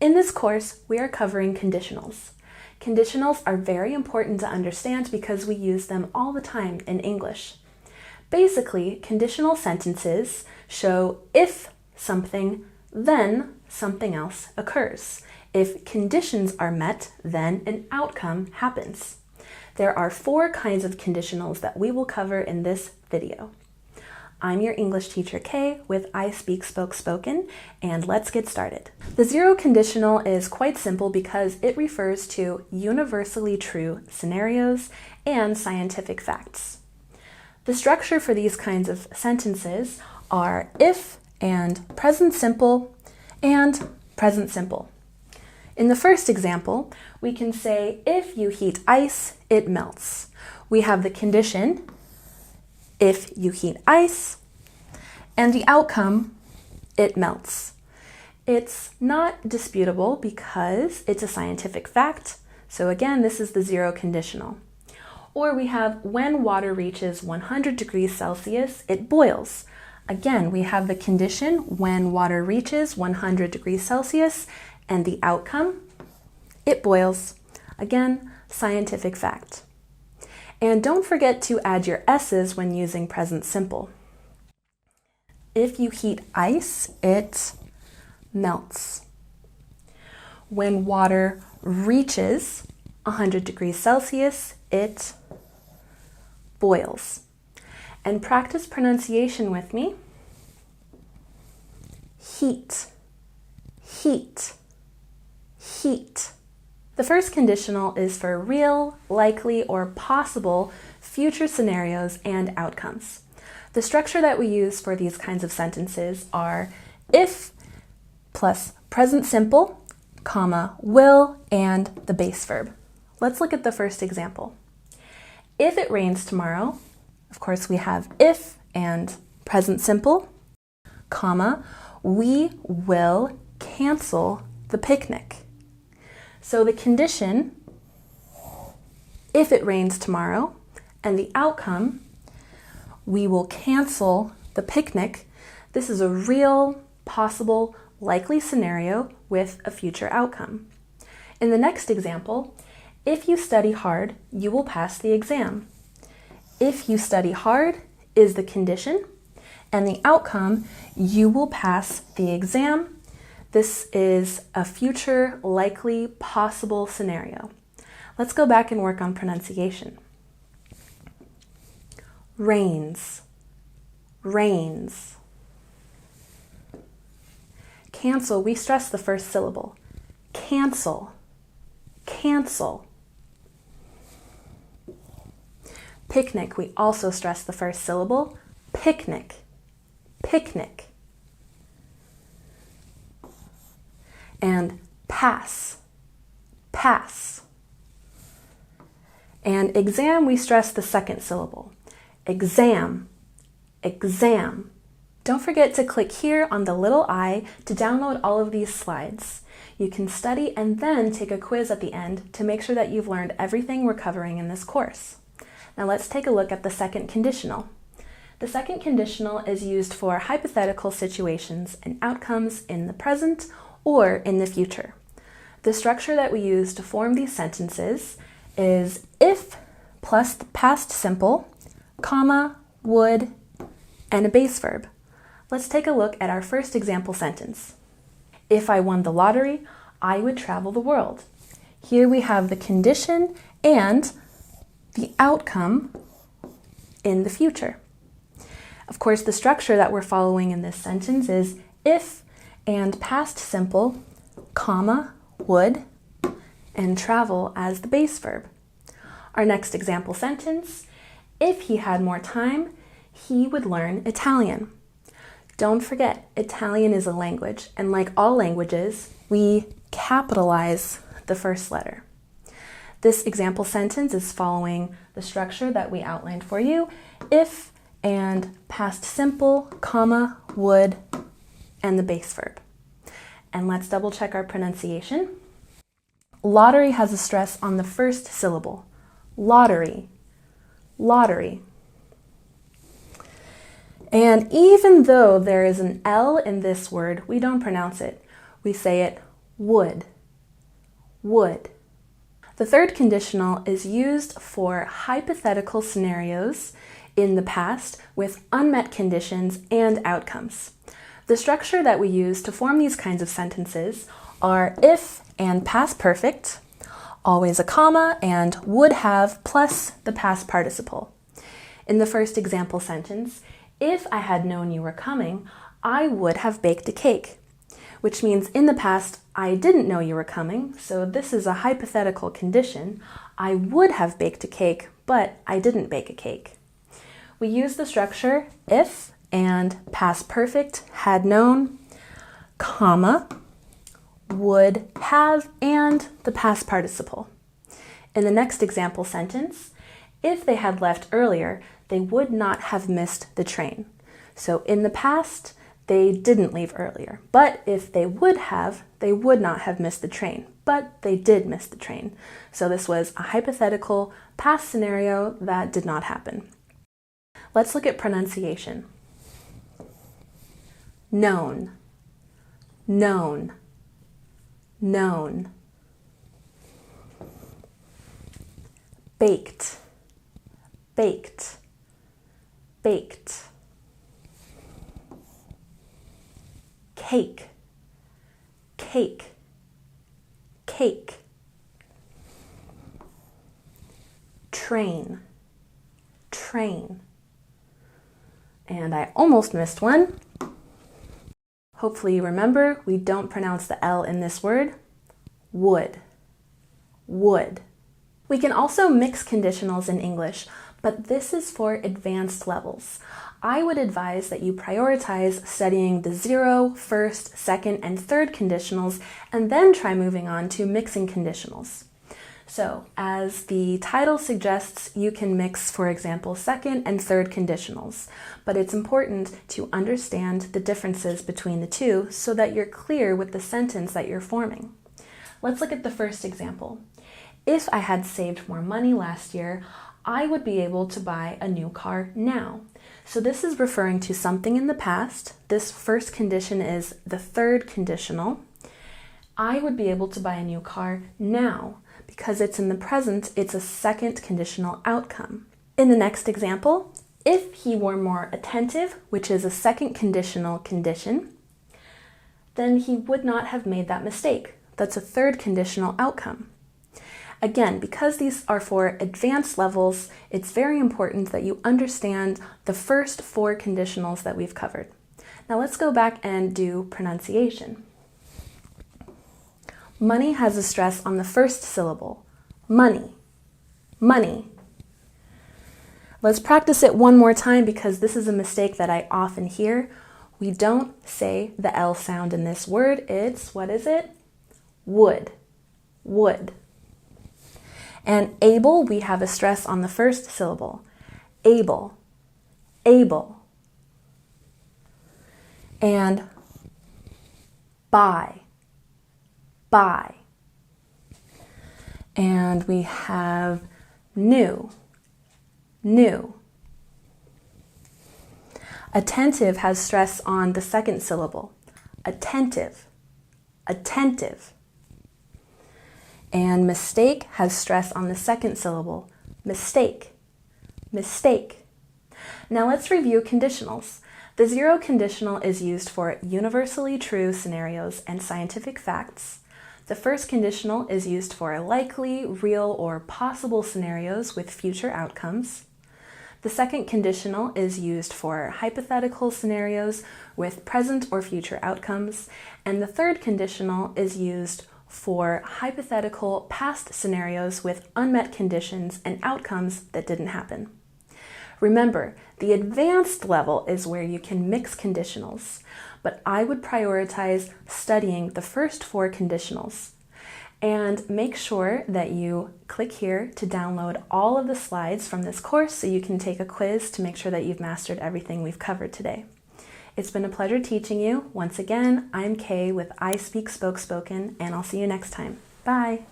In this course, we are covering conditionals. Conditionals are very important to understand because we use them all the time in English. Basically, conditional sentences show if something, then something else occurs. If conditions are met, then an outcome happens. There are 4 kinds of conditionals that we will cover in this video. I'm your English teacher Kay with ISpeakSpokeSpoken, and let's get started. The zero conditional is quite simple because it refers to universally true scenarios and scientific facts. The structure for these kinds of sentences are if and present simple and present simple. In the first example, we can say, if you heat ice, it melts. We have the condition, if you heat ice, and the outcome, it melts. It's not disputable because it's a scientific fact. So again, this is the zero conditional. Or we have, when water reaches 100 degrees Celsius, it boils. Again, we have the condition, when water reaches 100 degrees Celsius, and the outcome, it boils. Again, scientific fact. And don't forget to add your S's when using present simple. If you heat ice, it melts. When water reaches 100 degrees Celsius, it boils. And practice pronunciation with me. Heat, heat, heat. The first conditional is for real, likely, or possible future scenarios and outcomes. The structure that we use for these kinds of sentences are if plus present simple, comma, will, and the base verb. Let's look at the first example. If it rains tomorrow, of course we have if and present simple, comma, we will cancel the picnic. So the condition, if it rains tomorrow, and the outcome, we will cancel the picnic. This is a real, possible, likely scenario with a future outcome. In the next example, if you study hard, you will pass the exam. If you study hard is the condition, and the outcome, you will pass the exam. This is a future, likely, possible scenario. Let's go back and work on pronunciation. Rains, rains. Cancel, we stress the first syllable. Cancel, cancel. Picnic, we also stress the first syllable. Picnic, picnic. And pass, pass. And exam, we stress the second syllable. Exam, exam. Don't forget to click here on the little I to download all of these slides. You can study and then take a quiz at the end to make sure that you've learned everything we're covering in this course. Now let's take a look at the second conditional. The second conditional is used for hypothetical situations and outcomes in the present or in the future. The structure that we use to form these sentences is if plus the past simple, comma, would, and a base verb. Let's take a look at our first example sentence. If I won the lottery, I would travel the world. Here we have the condition and the outcome in the future. Of course, the structure that we're following in this sentence is if and past simple, comma, would, and travel as the base verb. Our next example sentence, if he had more time, he would learn Italian. Don't forget, Italian is a language, and like all languages, we capitalize the first letter. This example sentence is following the structure that we outlined for you, if and past simple, comma, would, and the base verb. And let's double check our pronunciation. Lottery has a stress on the first syllable. Lottery, lottery. And even though there is an L in this word, we don't pronounce it. We say it would, would. The third conditional is used for hypothetical scenarios in the past with unmet conditions and outcomes. The structure that we use to form these kinds of sentences are if and past perfect, always a comma, and would have plus the past participle. In the first example sentence, if I had known you were coming, I would have baked a cake, which means in the past, I didn't know you were coming, so this is a hypothetical condition. I would have baked a cake, but I didn't bake a cake. We use the structure if and past perfect, had known, comma, would have, and the past participle. In the next example sentence, if they had left earlier, they would not have missed the train. So in the past, they didn't leave earlier. But if they would have, they would not have missed the train. But they did miss the train. So this was a hypothetical past scenario that did not happen. Let's look at pronunciation. Known, known, known. Baked, baked, baked. Cake, cake, cake. Train, train. And I almost missed one. Hopefully you remember, we don't pronounce the L in this word. Would, would. We can also mix conditionals in English, but this is for advanced levels. I would advise that you prioritize studying the 0, first, second, and third conditionals, and then try moving on to mixing conditionals. So, as the title suggests, you can mix, for example, second and third conditionals, but it's important to understand the differences between the two so that you're clear with the sentence that you're forming. Let's look at the first example. If I had saved more money last year, I would be able to buy a new car now. So this is referring to something in the past. This first condition is the third conditional. I would be able to buy a new car now. Because it's in the present, it's a second conditional outcome. In the next example, if he were more attentive, which is a second conditional condition, then he would not have made that mistake. That's a third conditional outcome. Again, because these are for advanced levels, it's very important that you understand the first 4 conditionals that we've covered. Now let's go back and do pronunciation. Money has a stress on the first syllable. Money, money. Let's practice it one more time because this is a mistake that I often hear. We don't say the L sound in this word. It's, what is it? Would, would. And able, we have a stress on the first syllable. Able, able. And buy, buy. And we have new, new. Attentive has stress on the second syllable. Attentive, attentive. And mistake has stress on the second syllable. Mistake, mistake. Now let's review conditionals. The 0 conditional is used for universally true scenarios and scientific facts. The first conditional is used for likely, real, or possible scenarios with future outcomes. The second conditional is used for hypothetical scenarios with present or future outcomes. And the third conditional is used for hypothetical past scenarios with unmet conditions and outcomes that didn't happen. Remember, the advanced level is where you can mix conditionals, but I would prioritize studying the first 4 conditionals. And make sure that you click here to download all of the slides from this course so you can take a quiz to make sure that you've mastered everything we've covered today. It's been a pleasure teaching you. Once again, I'm Kay with ISpeakSpokeSpoken, and I'll see you next time. Bye!